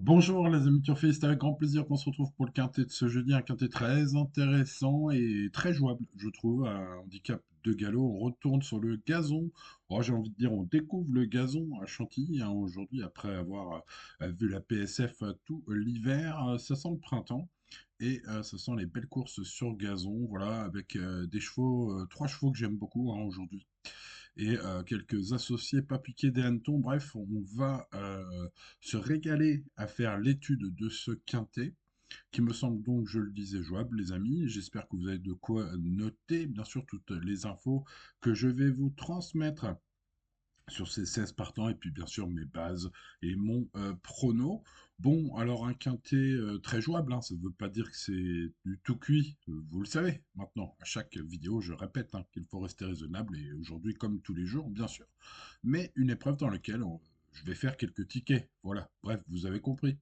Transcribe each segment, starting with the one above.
Bonjour les amis turfistes, c'est avec grand plaisir qu'on se retrouve pour le quintet de ce jeudi, un quintet très intéressant et très jouable, je trouve, à un handicap de galop. On retourne sur le gazon. Oh, j'ai envie de dire, on découvre le gazon à Chantilly hein, aujourd'hui, après avoir vu la PSF tout l'hiver. Ça sent le printemps et ça sent les belles courses sur gazon, voilà, avec des chevaux, trois chevaux que j'aime beaucoup hein, aujourd'hui et quelques associés pas piqués des hannetons. Bref, on va se régaler à faire l'étude de ce quintet, qui me semble donc, je le disais, jouable, les amis. J'espère que vous avez de quoi noter, bien sûr, toutes les infos que je vais vous transmettre sur ces 16 partants, et puis bien sûr mes bases et mon prono. Bon, alors un quintet très jouable, hein, ça ne veut pas dire que c'est du tout cuit, vous le savez maintenant. À chaque vidéo, je répète hein, qu'il faut rester raisonnable, et aujourd'hui, comme tous les jours, bien sûr. Mais une épreuve dans laquelle je vais faire quelques tickets. Voilà, bref, vous avez compris.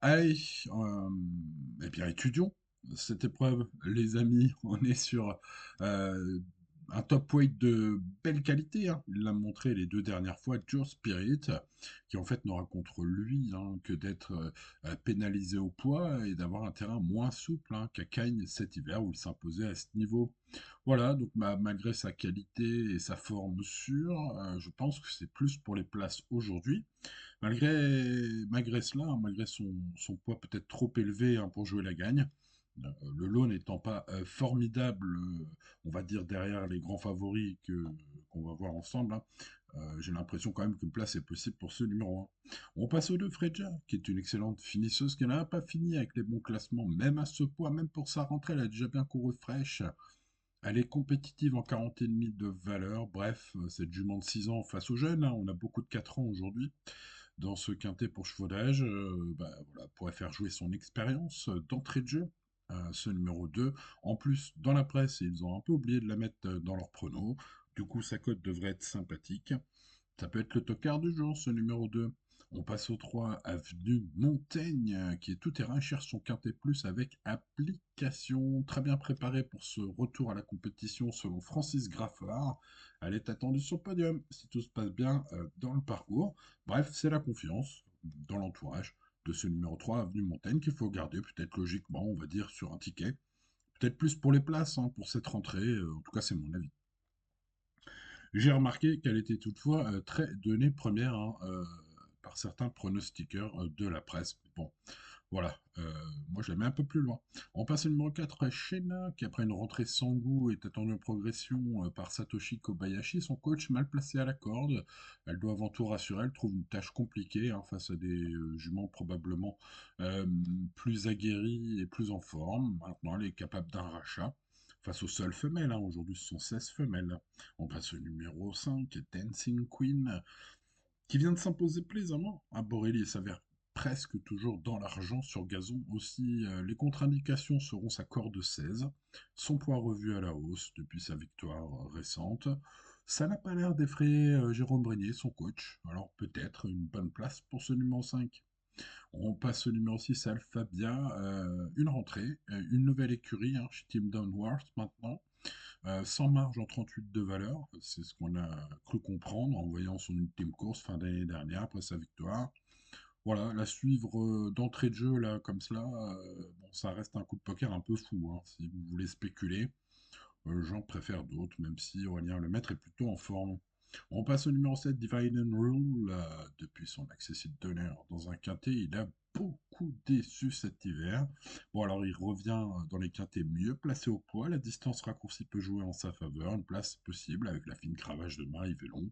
Allez, eh bien, étudions cette épreuve, les amis. On est sur euh, un top weight de belle qualité, hein. Il l'a montré les deux dernières fois, Joe Spirit, qui en fait n'aura contre lui hein, que d'être pénalisé au poids et d'avoir un terrain moins souple hein, qu'à Cagnes cet hiver où il s'imposait à ce niveau. Voilà, donc malgré sa qualité et sa forme sûre, je pense que c'est plus pour les places aujourd'hui. Malgré cela, hein, malgré son poids peut-être trop élevé hein, pour jouer la gagne, le lot n'étant pas formidable, on va dire derrière les grands favoris qu'on va voir ensemble, hein, j'ai l'impression quand même qu'une place est possible pour ce numéro 1. On passe au 2, Freja, qui est une excellente finisseuse, qui n'a pas fini avec les bons classements, même à ce poids, même pour sa rentrée, elle a déjà bien couru fraîche. Elle est compétitive en 40,5 de valeur. Bref, cette jument de 6 ans face aux jeunes, hein, on a beaucoup de 4 ans aujourd'hui dans ce quintet pour chevaux d'âge, bah, voilà, pourrait faire jouer son expérience d'entrée de jeu. Ce numéro 2. En plus, dans la presse, ils ont un peu oublié de la mettre dans leur prono. Du coup, sa cote devrait être sympathique. Ça peut être le tocard du jour, ce numéro 2. On passe au 3, avenue Montaigne, qui est tout terrain, cherche son quintet plus avec application. Très bien préparée pour ce retour à la compétition selon Francis Graffard. Elle est attendue sur le podium, si tout se passe bien dans le parcours. Bref, c'est la confiance dans l'entourage de ce numéro 3, avenue Montaigne, qu'il faut garder peut-être logiquement, on va dire, sur un ticket. Peut-être plus pour les places, hein, pour cette rentrée. En tout cas, c'est mon avis. J'ai remarqué qu'elle était toutefois très donnée première hein, par certains pronostiqueurs de la presse. Bon, voilà, moi je la mets un peu plus loin. On passe au numéro 4, Shena, qui après une rentrée sans goût est attendue en progression par Satoshi Kobayashi, son coach mal placé à la corde. Elle doit avant tout rassurer, elle trouve une tâche compliquée hein, face à des juments probablement euh, plus aguerris et plus en forme. Maintenant, elle est capable d'un rachat face aux seules femelles, hein. Aujourd'hui, ce sont 16 femelles. On passe au numéro 5, Dancing Queen, qui vient de s'imposer plaisamment à Borelli et s'avère presque toujours dans l'argent sur gazon aussi. Les contre-indications seront sa corde 16, son poids revu à la hausse depuis sa victoire récente. Ça n'a pas l'air d'effrayer Jérôme Brenier, son coach, alors peut-être une bonne place pour ce numéro 5. On passe au numéro 6, Alphabia, une rentrée, une nouvelle écurie hein, chez Team Downworth maintenant. Sans marge en 38 de valeur, c'est ce qu'on a cru comprendre en voyant son ultime course fin d'année dernière après sa victoire. Voilà, la suivre d'entrée de jeu là comme cela, bon, ça reste un coup de poker un peu fou. Hein, si vous voulez spéculer, j'en préfère d'autres, même si Aurélien Lemaître est plutôt en forme. On passe au numéro 7, Divine and Rule. Depuis son accessible d'honneur dans un quintet, il a beaucoup déçu cet hiver. Bon, alors il revient dans les quintets mieux placé au poids. La distance raccourcie peut jouer en sa faveur. Une place possible avec la fine cravache de Marie Vélon.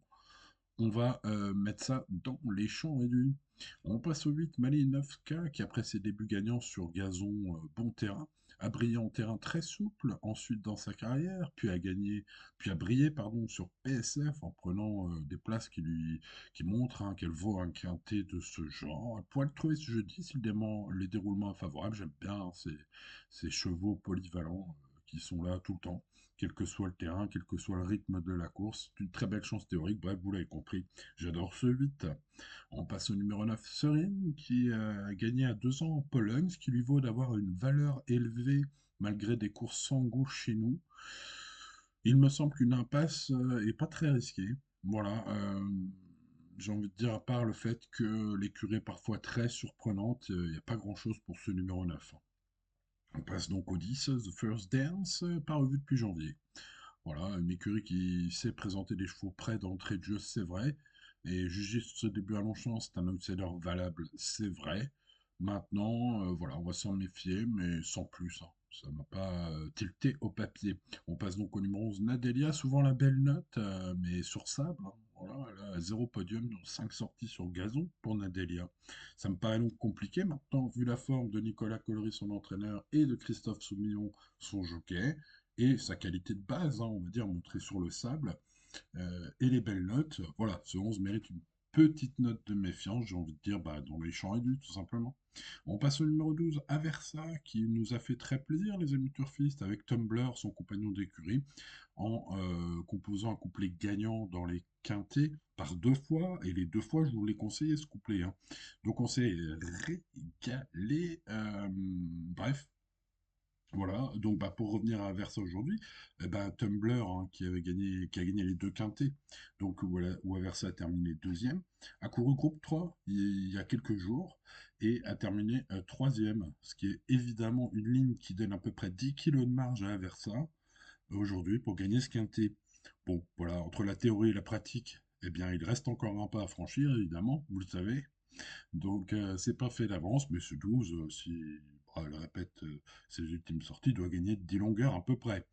On va mettre ça dans les champs réduits. On passe au 8, Malinovska, qui après ses débuts gagnants sur gazon bon terrain, a brillé en terrain très souple ensuite dans sa carrière, puis a brillé pardon, sur PSF en prenant des places qui montrent hein, qu'elle vaut un quintet de ce genre. Elle pourrait le trouver ce jeudi si les déroulements favorables. J'aime bien hein, ces chevaux polyvalents qui sont là tout le temps quel que soit le terrain, quel que soit le rythme de la course. C'est une très belle chance théorique. Bref, vous l'avez compris, j'adore ce 8. On passe au numéro 9, Serine, qui a gagné à 2 ans en Pologne, ce qui lui vaut d'avoir une valeur élevée malgré des courses sans goût chez nous. Il me semble qu'une impasse est pas très risquée. Voilà. j'ai envie de dire, à part le fait que l'écurie est parfois très surprenante, il n'y a pas grand-chose pour ce numéro 9. On passe donc au 10, The First Dance, pas revu depuis janvier. Voilà, une écurie qui sait présenter des chevaux prêts d'entrée de jeu, c'est vrai. Et juger ce début à Longchamp, c'est un outsider valable, c'est vrai. Maintenant, voilà, on va s'en méfier, mais sans plus, hein. Ça m'a pas tilté au papier. On passe donc au numéro 11, Nadelia, souvent la belle note, mais sur sable, hein. Voilà, elle a 0 podium, 5 sorties sur gazon pour Nadelia. Ça me paraît donc compliqué maintenant, vu la forme de Nicolas Collery, son entraîneur, et de Christophe Soumillon, son jockey et sa qualité de base, hein, on va dire, montrée sur le sable, et les belles notes. Voilà, ce 11 mérite une petite note de méfiance, j'ai envie de dire, bah, dans les champs réduits, tout simplement. On passe au numéro 12, Aversa, qui nous a fait très plaisir, les amis turfistes, avec Tumblr, son compagnon d'écurie, en composant un couplet gagnant dans les quintés par 2 fois, et les 2 fois, je vous l'ai conseillé, ce couplet, hein. Donc on s'est régalé. Bref, voilà, donc bah, pour revenir à Versa aujourd'hui, eh ben, Tumblr, hein, qui a gagné les 2 quintés, donc où Aversa a terminé deuxième, a couru groupe 3 il y a quelques jours et a terminé troisième, ce qui est évidemment une ligne qui donne à peu près 10 kilos de marge à Aversa aujourd'hui pour gagner ce quintet. Bon, voilà, entre la théorie et la pratique, eh bien, il reste encore un pas à franchir, évidemment, vous le savez. Donc, c'est pas fait d'avance, mais ce 12, si elle répète ses ultimes sorties, doit gagner 10 longueurs à peu près.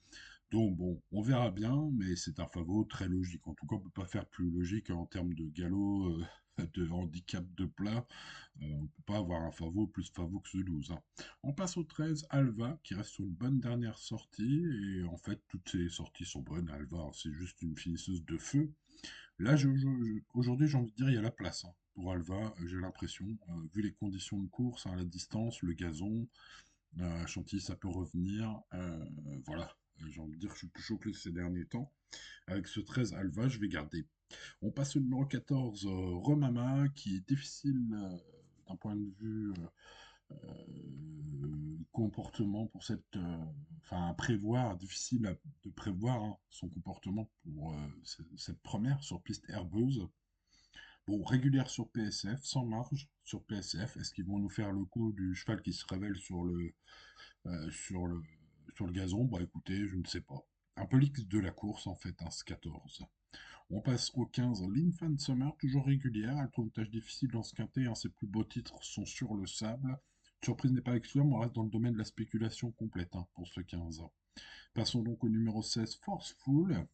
Donc, bon, on verra bien, mais c'est un favori très logique. En tout cas, on peut pas faire plus logique en termes de galop, de handicap de plat. On peut pas avoir un favori plus favori que ce 12, hein. On passe au 13, Alva, qui reste sur une bonne dernière sortie. Et en fait, toutes ses sorties sont bonnes. Alva, hein, c'est juste une finisseuse de feu. Là, aujourd'hui, j'ai envie de dire, il y a la place, hein, pour Alva, j'ai l'impression, vu les conditions de course, hein, la distance, le gazon, Chantilly, ça peut revenir. Voilà. J'ai envie de dire que je suis plus chaud que ces derniers temps. Avec ce 13 Alva, je vais garder. On passe au numéro 14, Romama, qui est difficile d'un point de vue comportement pour enfin, à prévoir, de prévoir, hein, son comportement pour cette première sur piste herbeuse. Bon, régulière sur PSF, sans marge sur PSF. Est-ce qu'ils vont nous faire le coup du cheval qui se révèle euh, sur le, sur le gazon? Bah écoutez, je ne sais pas. Un peu l'X de la course en fait, hein, ce 14. On passe au 15, l'Infant Summer, toujours régulière. Elle trouve une tâche difficile dans ce quintet, hein. Ses plus beaux titres sont sur le sable. Surprise n'est pas exclue, mais on reste dans le domaine de la spéculation complète, hein, pour ce 15. Passons donc au numéro 16, Forceful.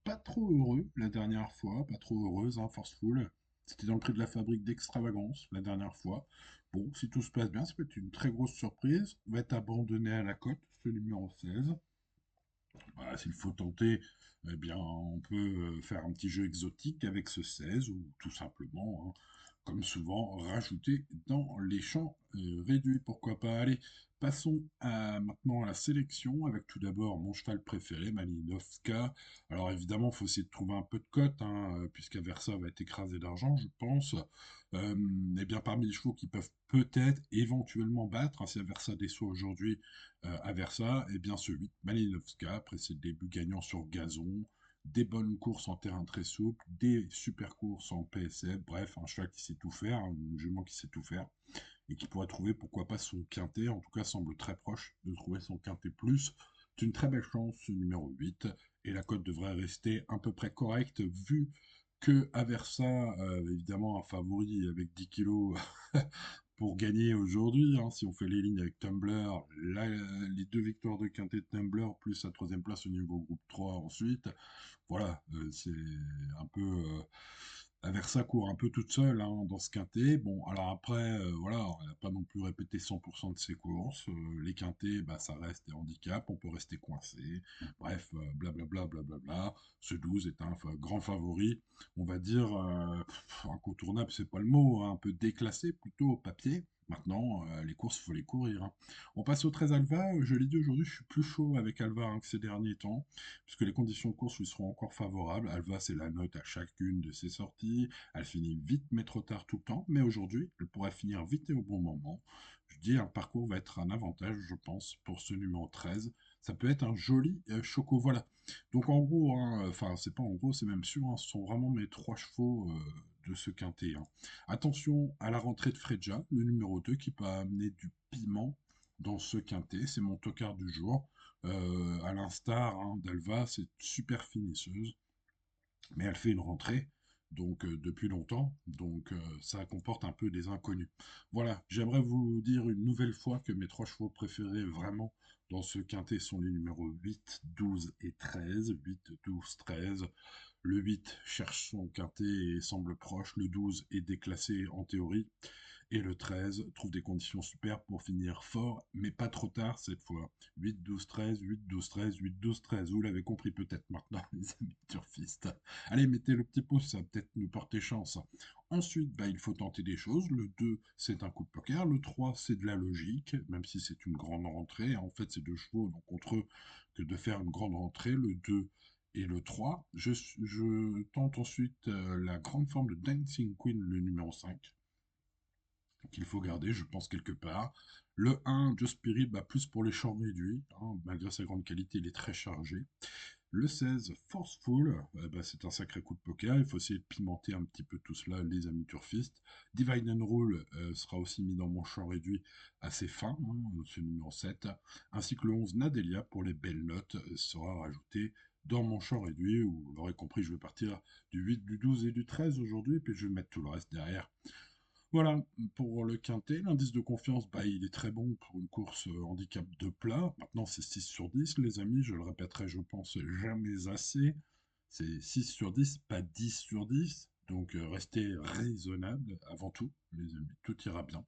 Pas trop heureux la dernière fois, pas trop heureuse, hein, Forceful. C'était dans le prix de la fabrique d'extravagance la dernière fois. Bon, si tout se passe bien, ça peut être une très grosse surprise. Va être abandonné à la cote, ce numéro 16. Voilà, s'il faut tenter, eh bien, on peut faire un petit jeu exotique avec ce 16 ou tout simplement, hein, comme souvent, rajouter dans les champs réduits. Pourquoi pas? Allez, passons maintenant à la sélection avec tout d'abord mon cheval préféré, Malinovska. Alors évidemment, il faut essayer de trouver un peu de cote, hein, puisqu'Aversa va être écrasé d'argent, je pense. Euh, eh bien, parmi les chevaux qui peuvent peut-être éventuellement battre, hein, si Aversa déçoit aujourd'hui, Aversa, eh bien ce 8, Malinovska, après ses débuts gagnants sur gazon, des bonnes courses en terrain très souple, des super courses en PSF, bref, un cheval qui sait tout faire, un jument qui sait tout faire, et qui pourrait trouver, pourquoi pas, son quintet, en tout cas semble très proche de trouver son quintet plus. C'est une très belle chance, ce numéro 8, et la cote devrait rester à peu près correcte, vu que Aversa, évidemment un favori avec 10 kilos pour gagner aujourd'hui, hein, si on fait les lignes avec Tumblr, les 2 victoires de Quintet de Tumblr, plus sa troisième place au niveau groupe 3 ensuite, voilà, c'est un peu... Aversa court un peu toute seule, hein, dans ce quintet. Bon, alors après, voilà, elle n'a pas non plus répété 100% de ses courses. Les quintets, bah, ça reste des handicaps, on peut rester coincé. Bref, blablabla, blablabla. Ce 12 est un grand favori, on va dire, incontournable, c'est pas le mot, hein, un peu déclassé plutôt au papier. Maintenant, les courses, il faut les courir, hein. On passe au 13 Alva. Je l'ai dit aujourd'hui, je suis plus chaud avec Alva, hein, que ces derniers temps, puisque les conditions de course lui seront encore favorables. Alva, c'est la note à chacune de ses sorties. Elle finit vite, mais trop tard tout le temps. Mais aujourd'hui, elle pourrait finir vite et au bon moment. Je dis, un parcours va être un avantage, je pense, pour ce numéro 13. Ça peut être un joli choco. Voilà. Donc en gros, hein, enfin, c'est pas en gros, c'est même sûr, hein, ce sont vraiment mes 3 chevaux de ce quintet, hein. Attention à la rentrée de Freja, le numéro 2, qui peut amener du piment dans ce quintet. C'est mon tocard du jour. À l'instar, hein, d'Alva, c'est super finisseuse, mais elle fait une rentrée donc depuis longtemps, donc ça comporte un peu des inconnus. Voilà, j'aimerais vous dire une nouvelle fois que mes trois chevaux préférés vraiment dans ce quintet sont les numéros 8, 12 et 13. 8, 12, 13. Le 8 cherche son quintet et semble proche. Le 12 est déclassé en théorie. Et le 13 trouve des conditions super pour finir fort, mais pas trop tard cette fois. 8, 12, 13, 8, 12, 13, 8, 12, 13. Vous l'avez compris peut-être maintenant, les amis turfistes. Allez, mettez le petit pouce, ça va peut-être nous porter chance. Ensuite, bah, il faut tenter des choses. Le 2, c'est un coup de poker. Le 3, c'est de la logique, même si c'est une grande rentrée. En fait, c'est deux chevaux, donc contre eux, que de faire une grande rentrée. Le 2 et le 3. Je tente ensuite la grande forme de Dancing Queen, le numéro 5 qu'il faut garder, je pense, quelque part. Le 1, Just Spirit, bah, plus pour les champs réduits, hein, malgré sa grande qualité, il est très chargé. Le 16, Forceful, bah, c'est un sacré coup de poker, il faut essayer de pimenter un petit peu tout cela, les amis turfistes. Divide and Rule sera aussi mis dans mon champ réduit assez fin, hein, ce numéro 7, ainsi que le 11, Nadelia, pour les belles notes, sera rajouté dans mon champ réduit, où vous l'aurez compris, je vais partir du 8, du 12 et du 13 aujourd'hui, et puis je vais mettre tout le reste derrière. Voilà, pour le quintet, l'indice de confiance, bah, il est très bon pour une course handicap de plat. Maintenant, c'est 6 sur 10, les amis, je le répéterai, je pense, jamais assez. C'est 6 sur 10, pas 10 sur 10. Donc, restez raisonnable avant tout, les amis, tout ira bien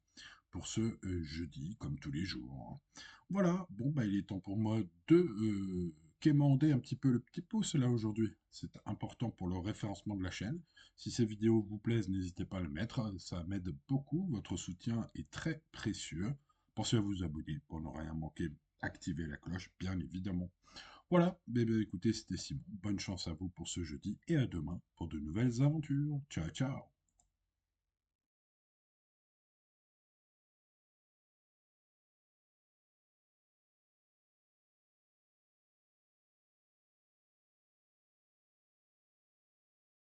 pour ce jeudi, comme tous les jours. Voilà, bon, bah, il est temps pour moi de quémander un petit peu le petit pouce là aujourd'hui. C'est important pour le référencement de la chaîne. Si ces vidéos vous plaisent, n'hésitez pas à le mettre, ça m'aide beaucoup. Votre soutien est très précieux. Pensez à vous abonner pour ne rien manquer. Activez la cloche, bien évidemment. Voilà, bébé, écoutez, c'était Simon. Bonne chance à vous pour ce jeudi et à demain pour de nouvelles aventures. Ciao, ciao.